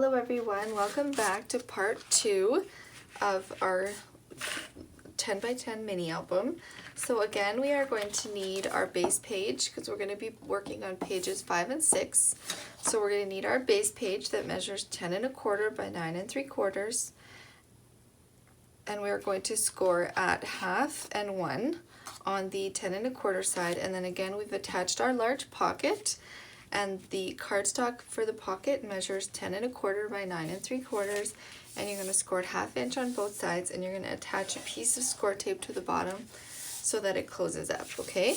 Hello everyone, welcome back to part 2 of our 10 by 10 mini album. So again, we are going to need our base page because we're going to be working on pages 5 and 6. So we're going to need our base page that measures 10 1/4 by 9 3/4. And we're going to score at 1/2 and 1 on the 10 1/4 side. And then again, we've attached our large pocket. And the cardstock for the pocket measures 10 1/4 by 9 3/4, and you're going to score it 1/2 inch on both sides, and you're going to attach a piece of score tape to the bottom so that it closes up, okay?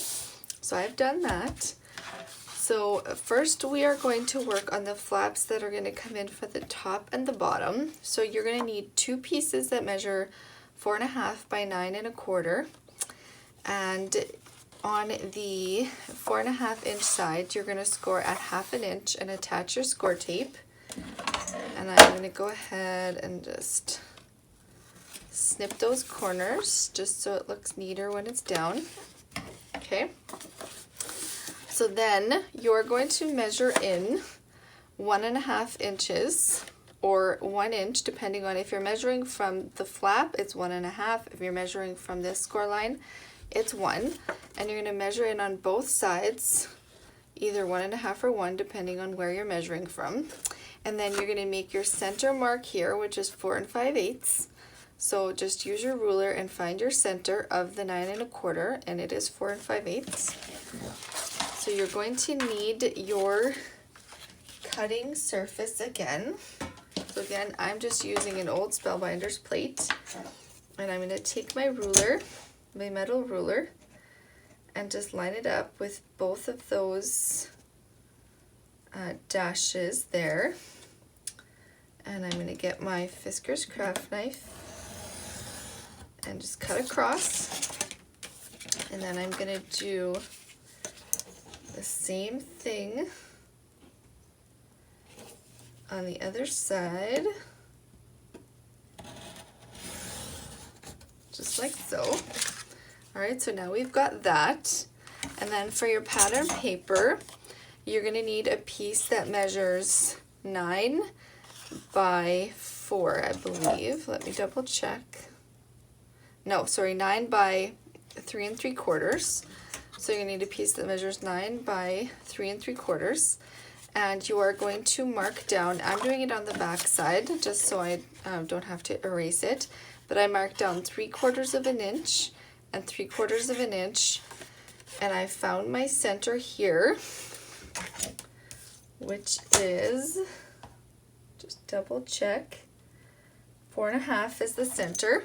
So I've done that. So first we are going to work on the flaps that are going to come in for the top and the bottom. So you're going to need 2 pieces that measure 4 1/2 by 9 1/4, and on the 4 1/2 inch side, you're going to score at 1/2 inch and attach your score tape. And I'm going to go ahead and just snip those corners just so it looks neater when it's down. Okay. So then you're going to measure in 1 1/2 inches or 1 inch, depending on if you're measuring from the flap, it's 1 1/2. If you're measuring from this score line, it's 1, and you're going to measure in on both sides, either 1 1/2 or 1, depending on where you're measuring from. And then you're going to make your center mark here, which is 4 5/8. So just use your ruler and find your center of the 9 1/4, and it is 4 5/8. So you're going to need your cutting surface again. So again, I'm just using an old Spellbinders plate, and I'm going to take my ruler, my metal ruler, and just line it up with both of those dashes there. And I'm going to get my Fiskars craft knife and just cut across. And then I'm going to do the same thing on the other side, just like so. Alright, so now we've got that. And then for your pattern paper, you're going to need a piece that measures 9 by 4, I believe. Let me double check. No, sorry, 9 by 3 3/4. So you're going to need a piece that measures 9 by 3 3/4. And you are going to mark down, I'm doing it on the back side just so I don't have to erase it, but I marked down 3/4 of an inch and 3/4 of an inch, and I found my center here, which is, just double check, 4 1/2 is the center.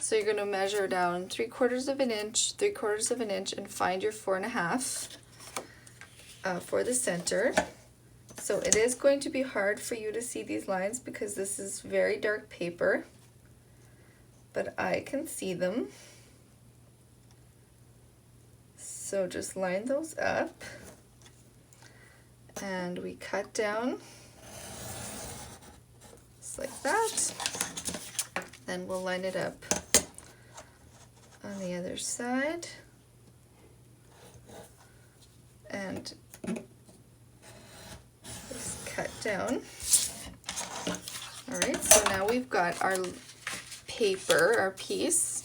So you're going to measure down 3/4 of an inch, 3/4 of an inch, and find your 4 1/2 for the center. So it is going to be hard for you to see these lines because this is very dark paper, but I can see them. So just line those up, and we cut down just like that. Then we'll line it up on the other side, and just cut down. Alright, so now we've got our paper, our piece,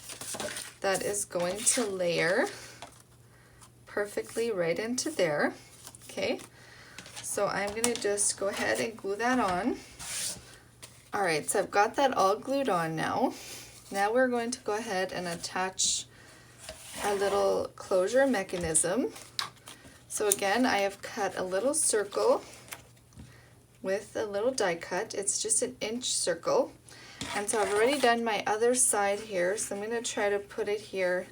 that is going to layer perfectly right into there. Okay, so I'm going to just go ahead and glue that on. Alright, so I've got that all glued on now. Now we're going to go ahead and attach our little closure mechanism. So again, I have cut a little circle with a little die cut. It's just an inch circle. And so I've already done my other side here, so I'm going to try to put it here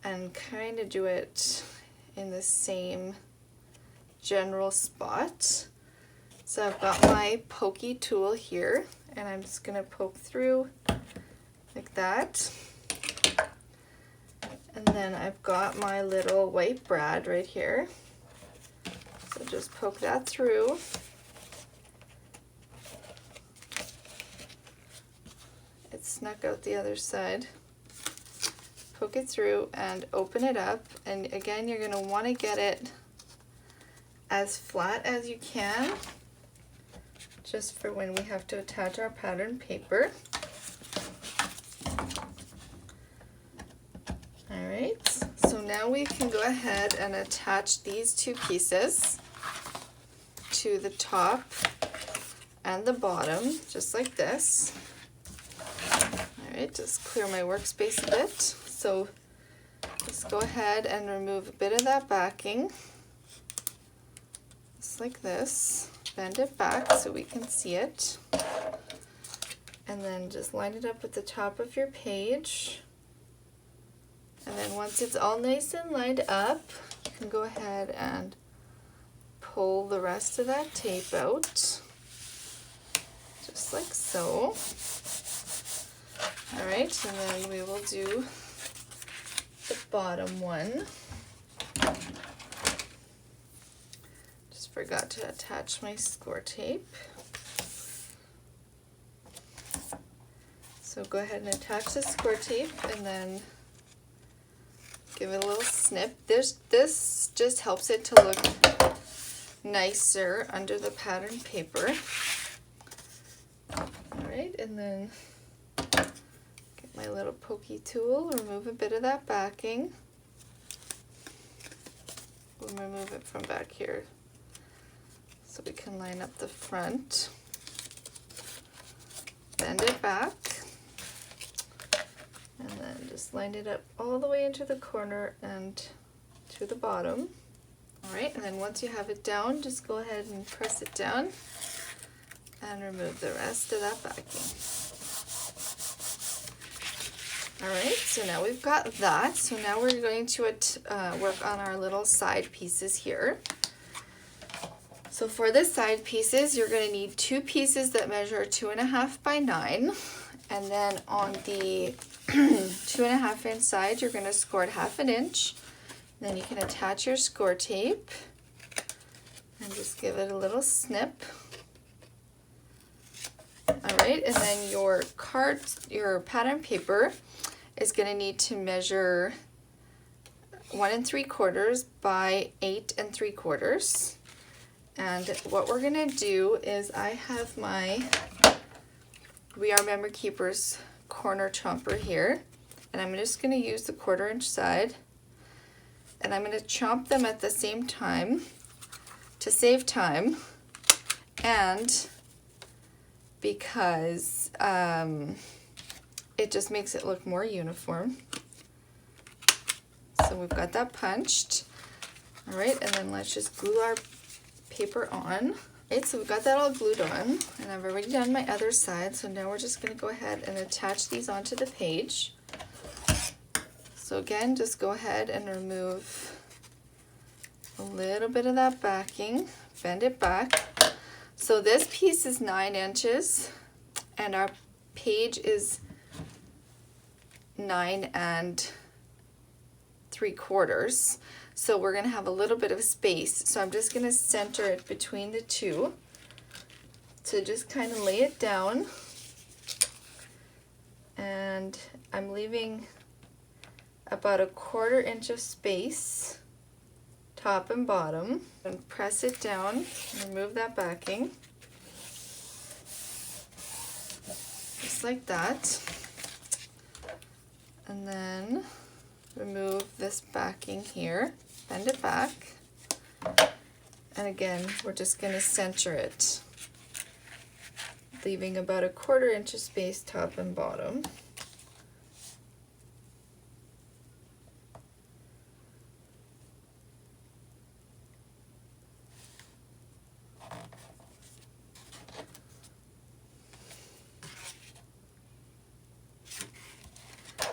and kind of do it in the same general spot. So I've got my pokey tool here, and I'm just going to poke through like that. And then I've got my little white brad right here. So just poke that through. It snuck out the other side. Poke it through and open it up. And again, you're going to want to get it as flat as you can just for when we have to attach our pattern paper. Alright, so now we can go ahead and attach these two pieces to the top and the bottom, just like this. Alright, just clear my workspace a bit. So just go ahead and remove a bit of that backing, just like this. Bend it back so we can see it. And then just line it up with the top of your page. And then once it's all nice and lined up, you can go ahead and pull the rest of that tape out, just like so. Alright, and then we will do the bottom one. Just forgot to attach my score tape. So go ahead and attach the score tape and then give it a little snip. This just helps it to look nicer under the pattern paper. Alright, and then get my little pokey tool, remove a bit of that backing. We'll remove it from back here so we can line up the front. Bend it back. And then just line it up all the way into the corner and to the bottom. Alright, and then once you have it down, just go ahead and press it down and remove the rest of that backing. Alright, so now we've got that. So now we're going to work on our little side pieces here. So for the side pieces, you're going to need two pieces that measure 2.5 by 9. And then on the 2.5 inch side, you're going to score it 1/2 inch. Then you can attach your score tape and just give it a little snip. Alright, and then your pattern paper is going to need to measure 1 3/4 by 8 3/4. And what we're going to do is I have my We Are Memory Keepers corner chomper here, and I'm just going to use the 1/4 inch side, and I'm going to chomp them at the same time to save time, and because it just makes it look more uniform. So we've got that punched. All right, and then let's just glue our paper on. Right, so we've got that all glued on, and I've already done my other side, so now we're just going to go ahead and attach these onto the page. So again, just go ahead and remove a little bit of that backing, bend it back. So this piece is 9 inches, and our page is 9 3/4. So we're going to have a little bit of space. So I'm just going to center it between the two to just kind of lay it down. And I'm leaving about 1/4 inch of space, top and bottom. And press it down, remove that backing. Just like that. And then remove this backing here, bend it back, and again we're just going to center it, leaving about 1/4 inch of space top and bottom.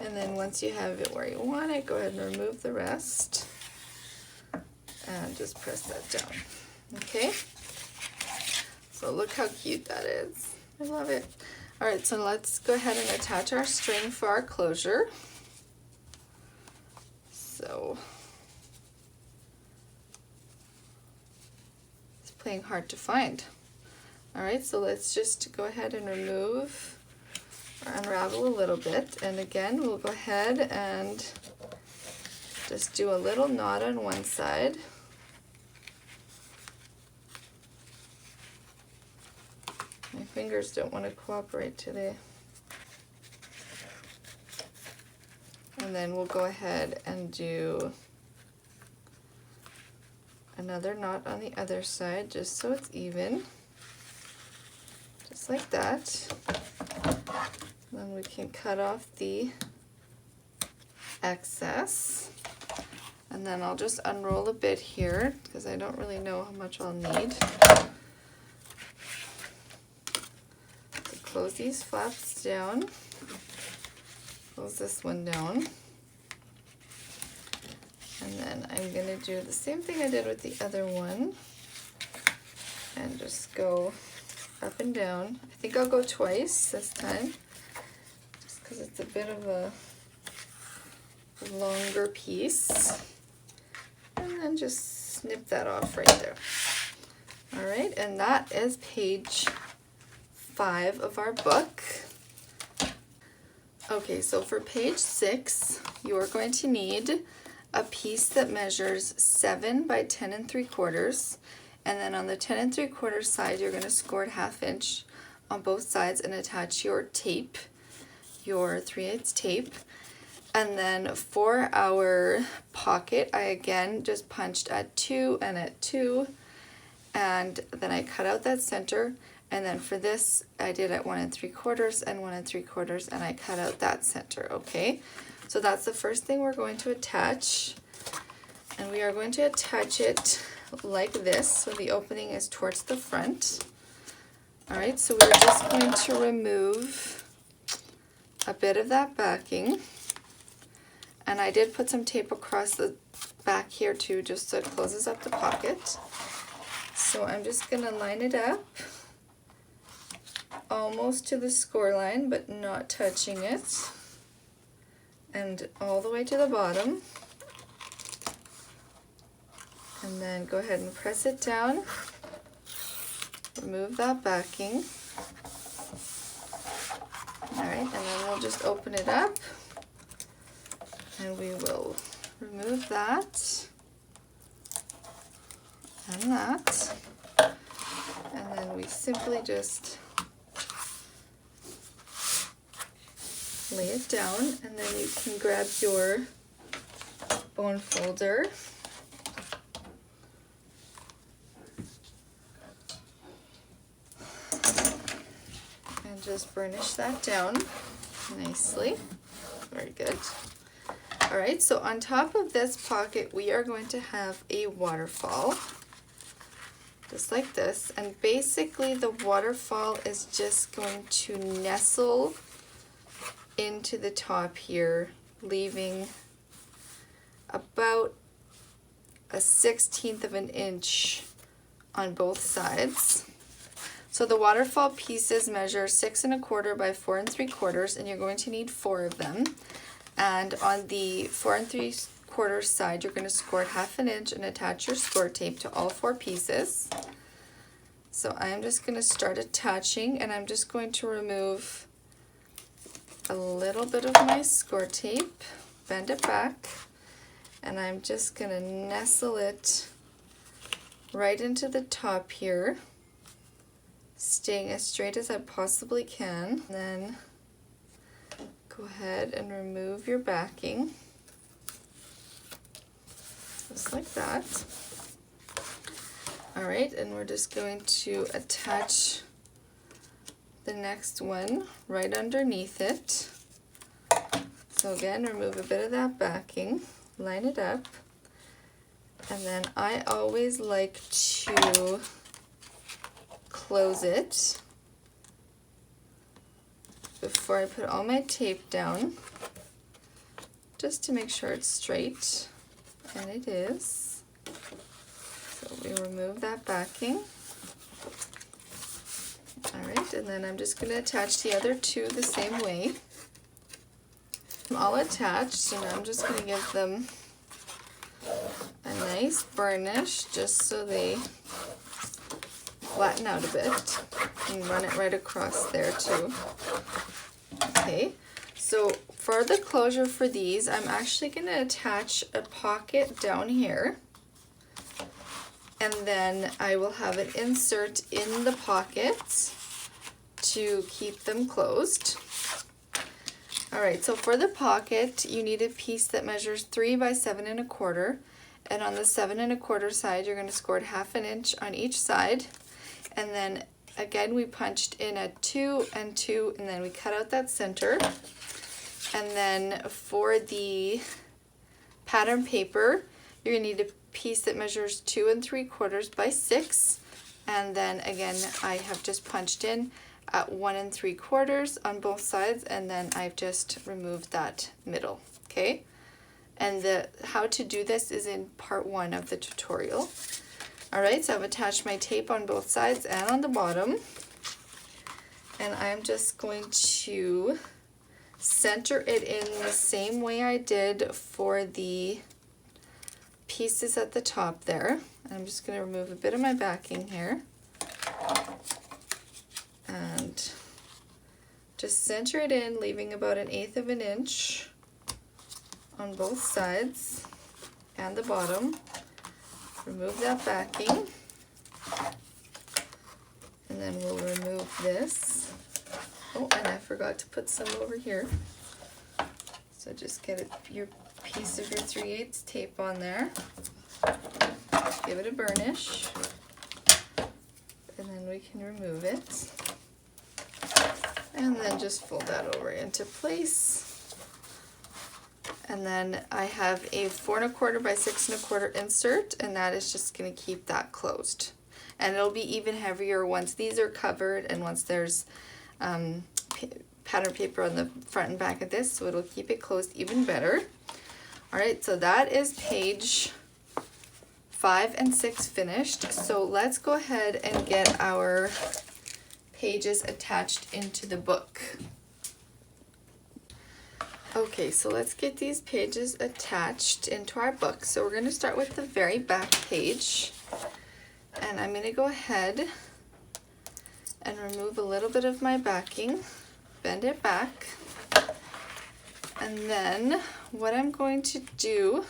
And then once you have it where you want it, go ahead and remove the rest and just press that down. Okay, so look how cute that is. I love it. All right, so let's go ahead and attach our string for our closure. So it's playing hard to find. All right, so let's just go ahead and remove or unravel a little bit, and again we'll go ahead and just do a little knot on one side, fingers don't want to cooperate today. And then we'll go ahead and do another knot on the other side just so it's even. Just like that. Then we can cut off the excess. And then I'll just unroll a bit here because I don't really know how much I'll need. So close these flaps down. Close this one down. And then I'm going to do the same thing I did with the other one. And just go up and down. I think I'll go twice this time. Just because it's a bit of a longer piece. And then just snip that off right there. All right, and that is page 5 of our book. Okay, so for page 6, you are going to need a piece that measures 7 by 10 3/4, and then on the 10 3/4 side, you're going to score it 1/2 inch on both sides and attach your tape, your 3/8 tape. And then for our pocket, I again just punched at 2 and at 2, and then I cut out that center. And then for this, I did at 1 3/4 and 1 3/4, and I cut out that center, okay? So that's the first thing we're going to attach. And we are going to attach it like this, so the opening is towards the front. All right, so we're just going to remove a bit of that backing. And I did put some tape across the back here too, just so it closes up the pocket. So I'm just gonna line it up almost to the score line, but not touching it. And all the way to the bottom. And then go ahead and press it down. Remove that backing. All right, and then we'll just open it up. And we will remove that and that. And then we simply just lay it down, and then you can grab your bone folder and just burnish that down nicely. Very good. All right, so on top of this pocket, we are going to have a waterfall, just like this. And basically the waterfall is just going to nestle into the top here, leaving about a 1/16 of an inch on both sides. So the waterfall pieces measure 6 1/4 by 4 3/4, and you're going to need 4 of them. And on the 4 3/4 side, you're going to score it 1/2 inch and attach your score tape to all 4 pieces. So I'm just going to start attaching, and I'm just going to remove a little bit of my score tape, bend it back, and I'm just going to nestle it right into the top here, staying as straight as I possibly can. And then go ahead and remove your backing, just like that. All right, and we're just going to attach the next one right underneath it. So again, remove a bit of that backing, line it up, and then I always like to close it before I put all my tape down, just to make sure it's straight, and it is. So we remove that backing. All right, and then I'm just going to attach the other 2 the same way. I'm all attached, and I'm just going to give them a nice burnish just so they flatten out a bit, and run it right across there too. Okay, so for the closure for these, I'm actually going to attach a pocket down here, and then I will have it insert in the pocket to keep them closed. Alright, so for the pocket, you need a piece that measures 3 by 7 1/4. And on the 7 1/4 side, you're going to score it 1/2 inch on each side. And then again, we punched in a 2 and 2, and then we cut out that center. And then for the pattern paper, you're going to need a piece that measures 2 3/4 by 6. And then again, I have just punched in at 1 3/4 on both sides, and then I've just removed that middle, okay? And how to do this is in part 1 of the tutorial. Alright, so I've attached my tape on both sides and on the bottom. And I'm just going to center it in the same way I did for the pieces at the top there. I'm just going to remove a bit of my backing here. And just center it in, leaving about 1/8 of an inch on both sides and the bottom. Remove that backing. And then we'll remove this. Oh, and I forgot to put some over here. So just get your piece of your 3/8 tape on there. Give it a burnish. And then we can remove it. And then just fold that over into place. And then I have a 4 1/4 by 6 1/4 insert, and that is just going to keep that closed. And it'll be even heavier once these are covered and once there's pattern paper on the front and back of this, so it'll keep it closed even better. Alright, so that is page 5 and 6 finished. So let's go ahead and get our pages attached into the book. Okay, so let's get these pages attached into our book. So we're going to start with the very back page. And I'm going to go ahead and remove a little bit of my backing, bend it back. And then what I'm going to do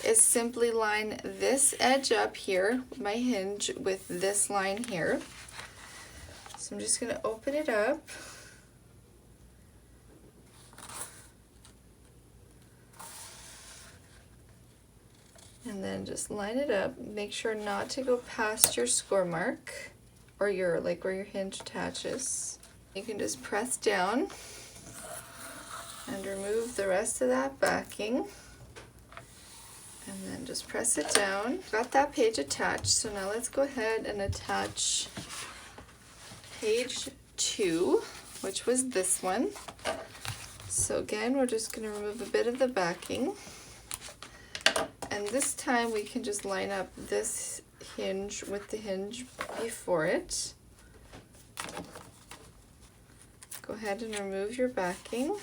is simply line this edge up here, my hinge, with this line here. So I'm just going to open it up. And then just line it up. Make sure not to go past your score mark or your, like where your hinge attaches. You can just press down and remove the rest of that backing. And then just press it down. Got that page attached. So now let's go ahead and attach page 2, which was this one. So again, we're just going to remove a bit of the backing. And this time we can just line up this hinge with the hinge before it. Go ahead and remove your backing. You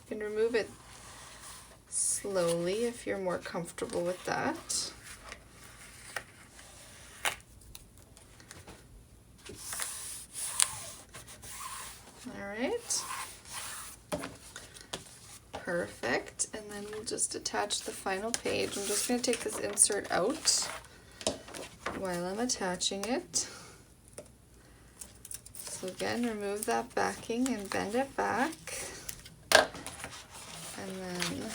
can remove it slowly if you're more comfortable with that. All right. Perfect, and then we'll just attach the final page. I'm just going to take this insert out while I'm attaching it. So again, remove that backing and bend it back. And then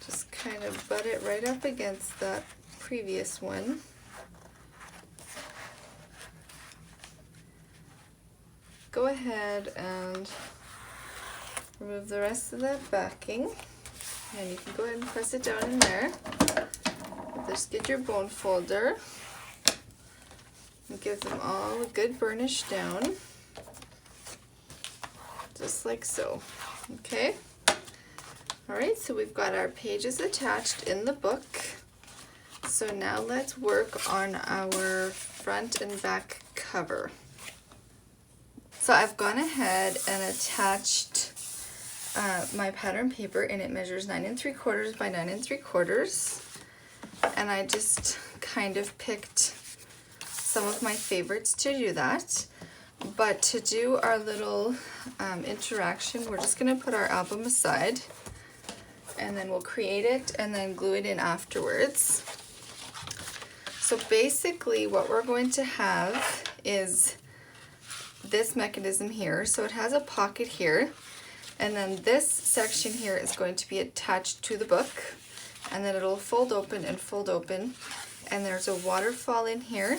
just kind of butt it right up against that previous one. Go ahead and remove the rest of that backing, and you can go ahead and press it down in there. Just get your bone folder and give them all a good burnish down, just like so. Okay? Alright, so we've got our pages attached in the book. So now let's work on our front and back cover. So I've gone ahead and attached my pattern paper, and it measures 9 3/4 by 9 3/4, and I just kind of picked some of my favorites to do that. But to do our little interaction, we're just going to put our album aside, and then we'll create it and then glue it in afterwards. So basically what we're going to have is this mechanism here. So it has a pocket here, and then this section here is going to be attached to the book, and then it'll fold open and fold open. And there's a waterfall in here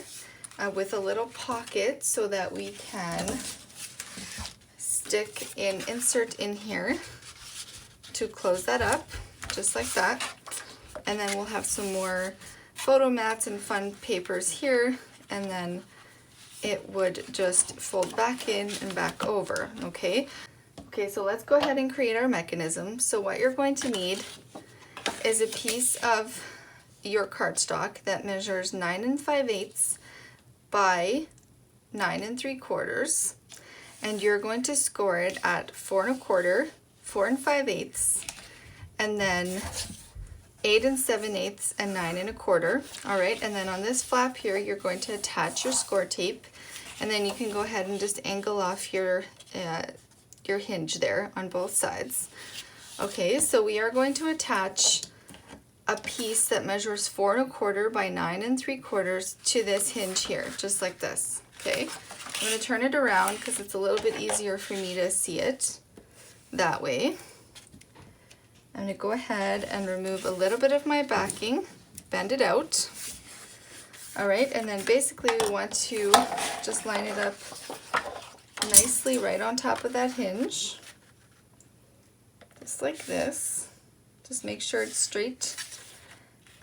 with a little pocket so that we can insert in here to close that up, just like that. And then we'll have some more photo mats and fun papers here, and then it would just fold back in and back over, okay? Okay, so let's go ahead and create our mechanism. So what you're going to need is a piece of your cardstock that measures 9 5/8 by 9 3/4, and you're going to score it at 4 1/4, 4 5/8, and then 8 7/8, and 9 1/4. All right, and then on this flap here, you're going to attach your score tape, and then you can go ahead and just angle off your hinge there on both sides. Okay, so we are going to attach a piece that measures 4 1/4 by 9 3/4 to this hinge here, just like this. Okay, I'm going to turn it around because it's a little bit easier for me to see it that way. I'm going to go ahead and remove a little bit of my backing, bend it out. All right, and then basically we want to just line it up nicely right on top of that hinge, just like this. Just make sure it's straight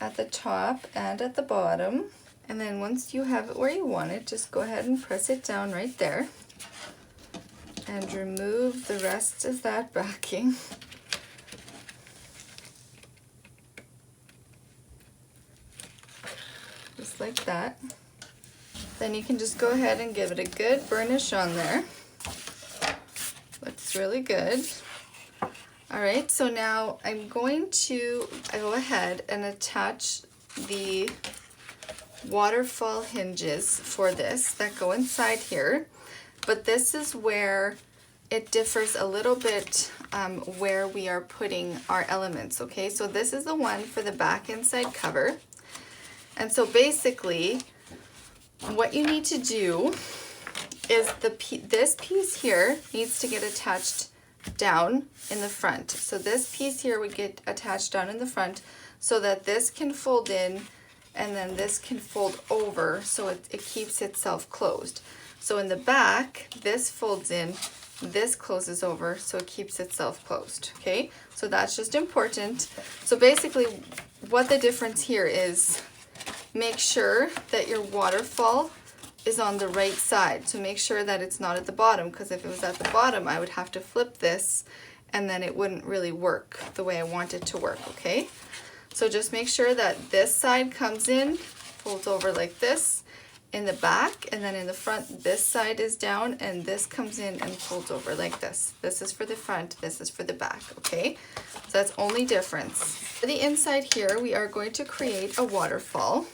at the top and at the bottom. And then once you have it where you want it, just go ahead and press it down right there and remove the rest of that backing. Just like that. Then you can just go ahead and give it a good burnish on there. Looks really good. All right, so now I'm going to go ahead and attach the waterfall hinges for this that go inside here. But this is where it differs a little bit where we are putting our elements, okay? So this is the one for the back inside cover. And so basically, what you need to do is this piece here needs to get attached down in the front. So this piece here would get attached down in the front so that this can fold in and then this can fold over so it keeps itself closed. So in the back, this folds in, this closes over so it keeps itself closed, okay? So that's just important. So basically what the difference here is, make sure that your waterfall is on the right side. So make sure that it's not at the bottom, because if it was at the bottom, I would have to flip this and then it wouldn't really work the way I want it to work, okay? So just make sure that this side comes in, folds over like this in the back, and then in the front, this side is down and this comes in and folds over like this. This is for the front, this is for the back, okay? So that's only difference. For the inside here, we are going to create a waterfall.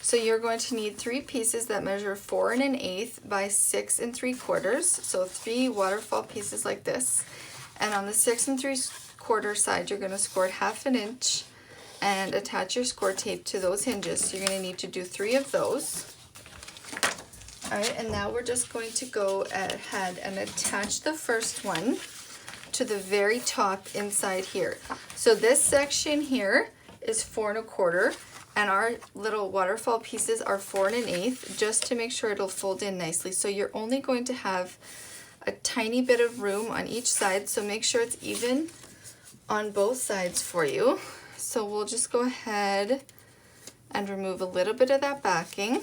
So you're going to need 3 pieces that measure 4 1/8 by 6 3/4. So 3 waterfall pieces like this. And on the 6 3/4 side, you're going to score it 1/2 inch and attach your score tape to those hinges. So you're going to need to do 3 of those. All right, and now we're just going to go ahead and attach the first one to the very top inside here. So this section here is 4 1/4. And our little waterfall pieces are 4 1/8, just to make sure it'll fold in nicely. So you're only going to have a tiny bit of room on each side, so make sure it's even on both sides for you. So we'll just go ahead and remove a little bit of that backing.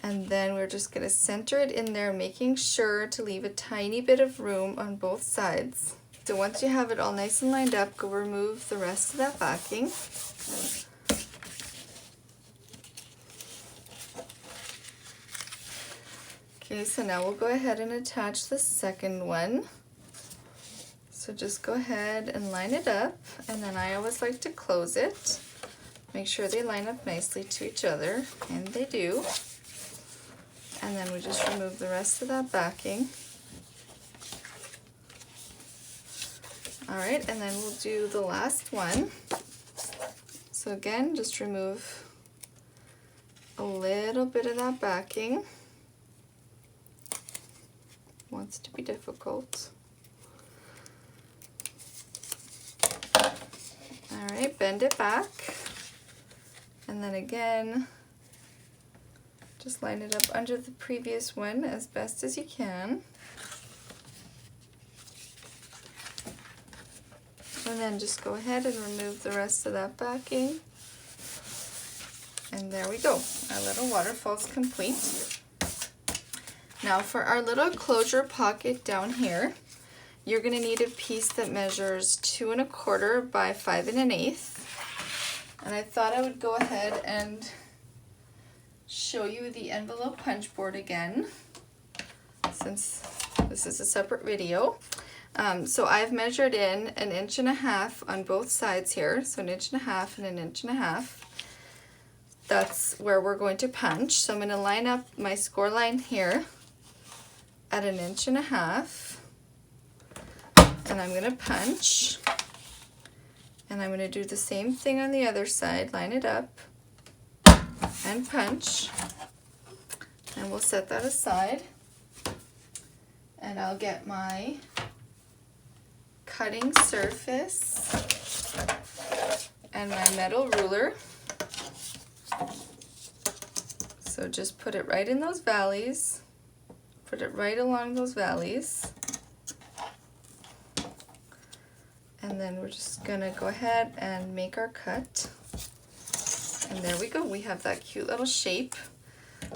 And then we're just going to center it in there, making sure to leave a tiny bit of room on both sides. So once you have it all nice and lined up, go remove the rest of that backing. Okay, so now we'll go ahead and attach the second one. So just go ahead and line it up, and then I always like to close it. Make sure they line up nicely to each other, and they do. And then we just remove the rest of that backing. All right, and then we'll do the last one. So again, just remove a little bit of that backing. Wants to be difficult. All right, bend it back. And then again, just line it up under the previous one as best as you can. And then just go ahead and remove the rest of that backing. And there we go, our little waterfall's complete. Now for our little closure pocket down here, you're gonna need a piece that measures 2 1/4 by 5 1/8. And I thought I would go ahead and show you the envelope punch board again, since this is a separate video. So I've measured in 1.5 inches on both sides here, so 1.5 inches and 1.5 inches. That's where we're going to punch. So I'm going to line up my score line here at 1.5 inches, and I'm going to punch. And I'm going to do the same thing on the other side, line it up and punch. And we'll set that aside. And I'll get my cutting surface and my metal ruler. So just put it right in those valleys. Put it right along those valleys. And then we're just gonna go ahead and make our cut. And there we go, we have that cute little shape.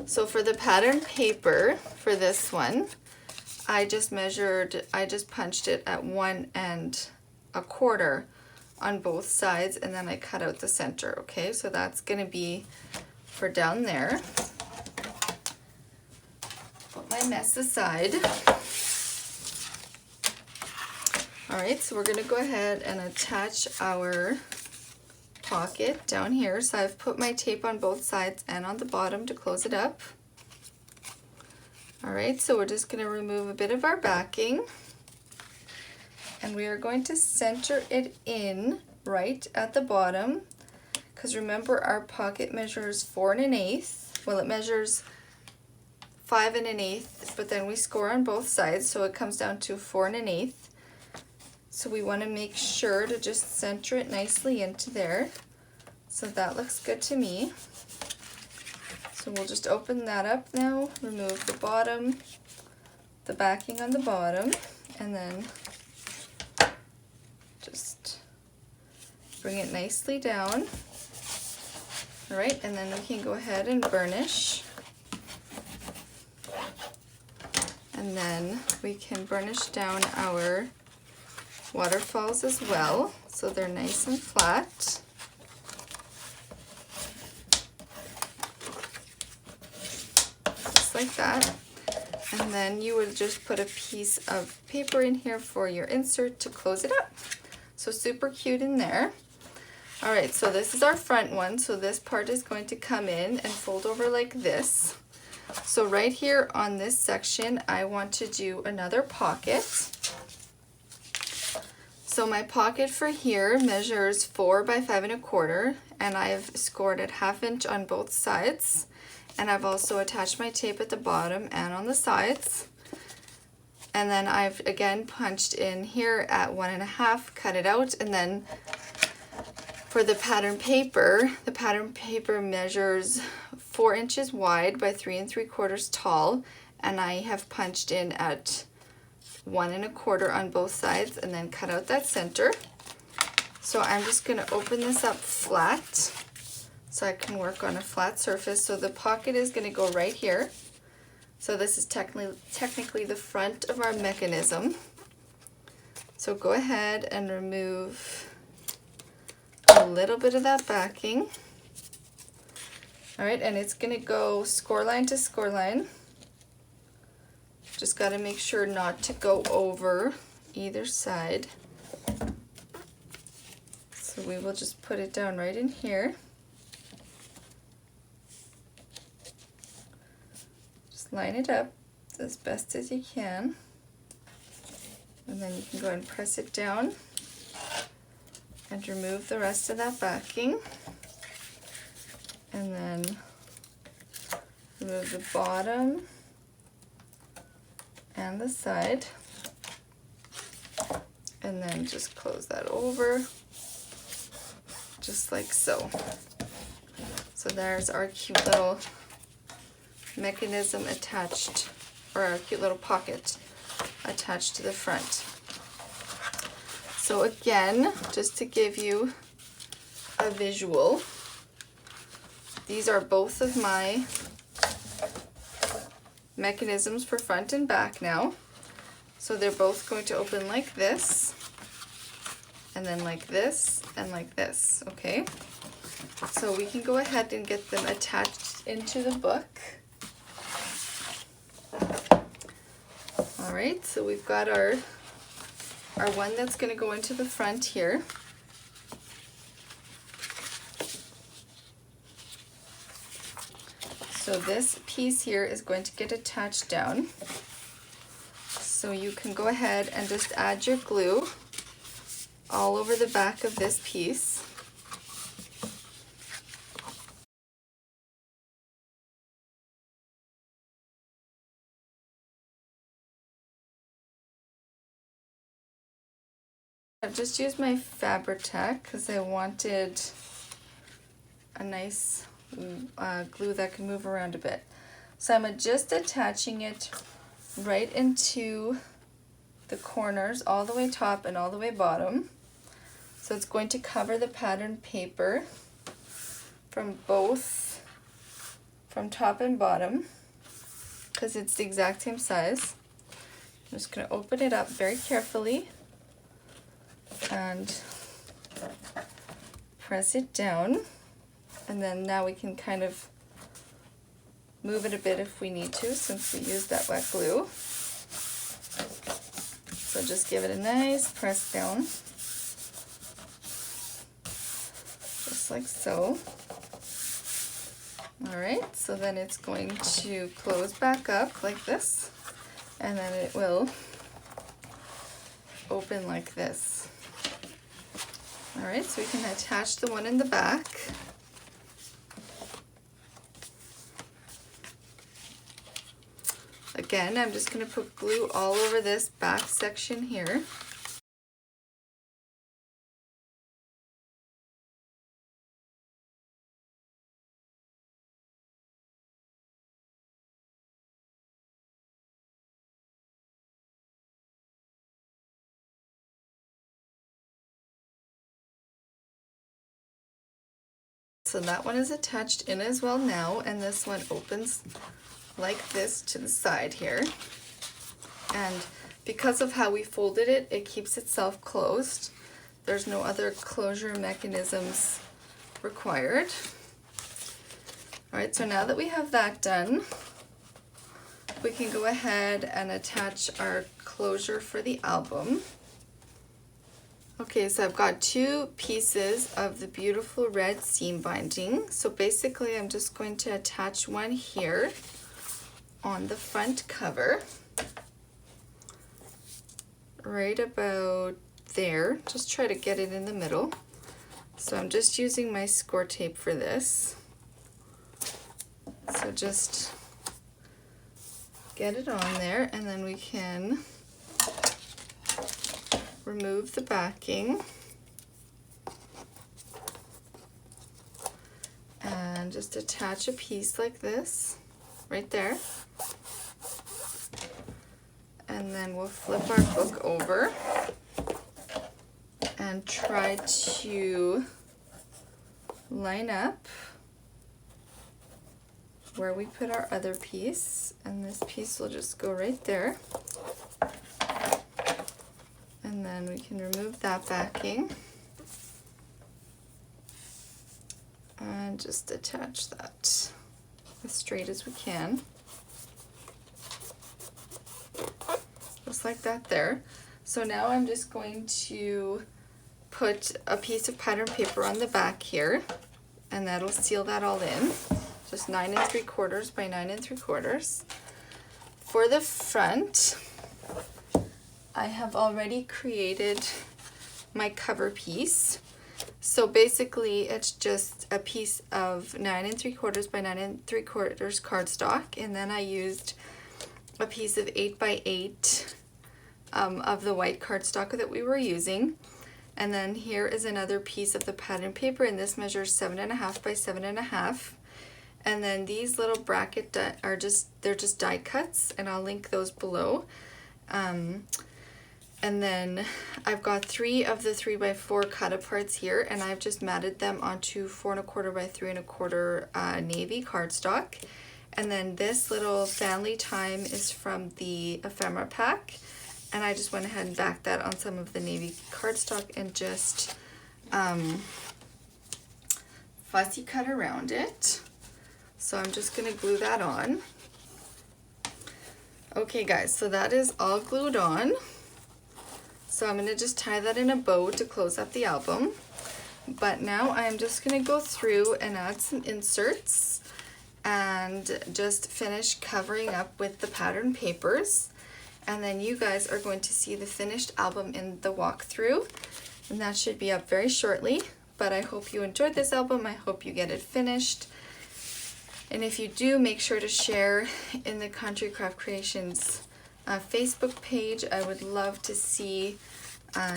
So for the pattern paper, for this one, I just punched it at 1 1/4 on both sides, and then I cut out the center, okay? So that's gonna be for down there. Put my mess aside. All right, so we're gonna go ahead and attach our pocket down here. So I've put my tape on both sides and on the bottom to close it up. All right, so we're just gonna remove a bit of our backing, and we are going to center it in right at the bottom, because remember our pocket measures 4 1/8. Well, it measures 5 1/8, but then we score on both sides, so it comes down to 4 1/8. So we want to make sure to just center it nicely into there. So that looks good to me. So we'll just open that up now, remove the bottom, the backing on the bottom, and then just bring it nicely down. All right, and then we can go ahead and burnish. And then we can burnish down our waterfalls as well, so they're nice and flat. Just like that. And then you would just put a piece of paper in here for your insert to close it up. So super cute in there. All right, so this is our front one. So this part is going to come in and fold over like this. So right here on this section, I want to do another pocket. So my pocket for here measures 4 by 5 1/4, and I've scored it 1/2 inch on both sides. And I've also attached my tape at the bottom and on the sides. And then I've again punched in here at 1 1/2, cut it out, and then for the pattern paper measures 4 inches wide by 3 3/4 tall, and I have punched in at 1 1/4 on both sides and then cut out that center. So I'm just going to open this up flat so I can work on a flat surface. So the pocket is going to go right here. So this is technically the front of our mechanism. So go ahead and remove a little bit of that backing. All right, and it's going to go score line to score line. Just got to make sure not to go over either side. So we will just put it down right in here. Just line it up as best as you can. And then you can go and press it down and remove the rest of that backing. And then remove the bottom and the side, and then just close that over, just like so. So there's our cute little mechanism attached, or our cute little pocket attached to the front. So again, just to give you a visual, these are both of my mechanisms for front and back now. So they're both going to open like this, and then like this, and like this, okay? So we can go ahead and get them attached into the book. All right, so we've got our one that's going to go into the front here. So this piece here is going to get attached down. So you can go ahead and just add your glue all over the back of this piece. I've just used my Fabri-Tac because I wanted a nice glue that can move around a bit. So I'm just attaching it right into the corners, all the way top and all the way bottom. So it's going to cover the pattern paper from top and bottom, because it's the exact same size. I'm just going to open it up very carefully and press it down, and then now we can kind of move it a bit if we need to, since we used that wet glue. So just give it a nice press down, just like so. All right, so then it's going to close back up like this, and then it will open like this. All right, so we can attach the one in the back. Again, I'm just going to put glue all over this back section here. So that one is attached in as well now, and this one opens like this to the side here. And because of how we folded it, it keeps itself closed. There's no other closure mechanisms required. All right, so now that we have that done, we can go ahead and attach our closure for the album. Okay, so I've got two pieces of the beautiful red seam binding. So basically I'm just going to attach one here on the front cover, right about there. Just try to get it in the middle. So I'm just using my score tape for this. So just get it on there, and then we can remove the backing and just attach a piece like this right there. And then we'll flip our book over and try to line up where we put our other piece, and this piece will just go right there. And then we can remove that backing and just attach that as straight as we can. Just like that there. So now I'm just going to put a piece of pattern paper on the back here, and that'll seal that all in. Just 9 3/4 by 9 3/4. For the front, I have already created my cover piece, So basically it's just a piece of 9 3/4 by 9 3/4 cardstock, and then I used a piece of 8 by 8 of the white cardstock that we were using. And then here is another piece of the pattern paper, and this measures 7.5 by 7.5. And then these little bracket are they're just die cuts, and I'll link those below. And then I've got 3 of the 3x4 cut aparts here, and I've just matted them onto 4 1/4 by 3 1/4 navy cardstock. And then this little family time is from the Ephemera pack, and I just went ahead and backed that on some of the navy cardstock and just fussy cut around it. So I'm just gonna glue that on. Okay guys, so that is all glued on. So I'm gonna just tie that in a bow to close up the album. But now I'm just gonna go through and add some inserts and just finish covering up with the pattern papers. And then you guys are going to see the finished album in the walkthrough, and that should be up very shortly. But I hope you enjoyed this album. I hope you get it finished. And if you do, make sure to share in the Country Craft Creations Facebook page. I would love to see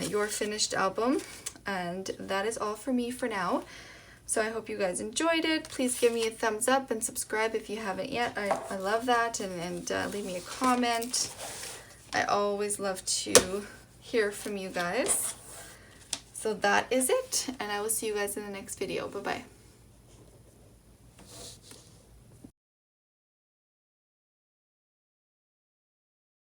your finished album. And that is all for me for now. So I hope you guys enjoyed it. Please give me a thumbs up and subscribe if you haven't yet. I love that. And leave me a comment. I always love to hear from you guys. So that is it. And I will see you guys in the next video. Bye-bye.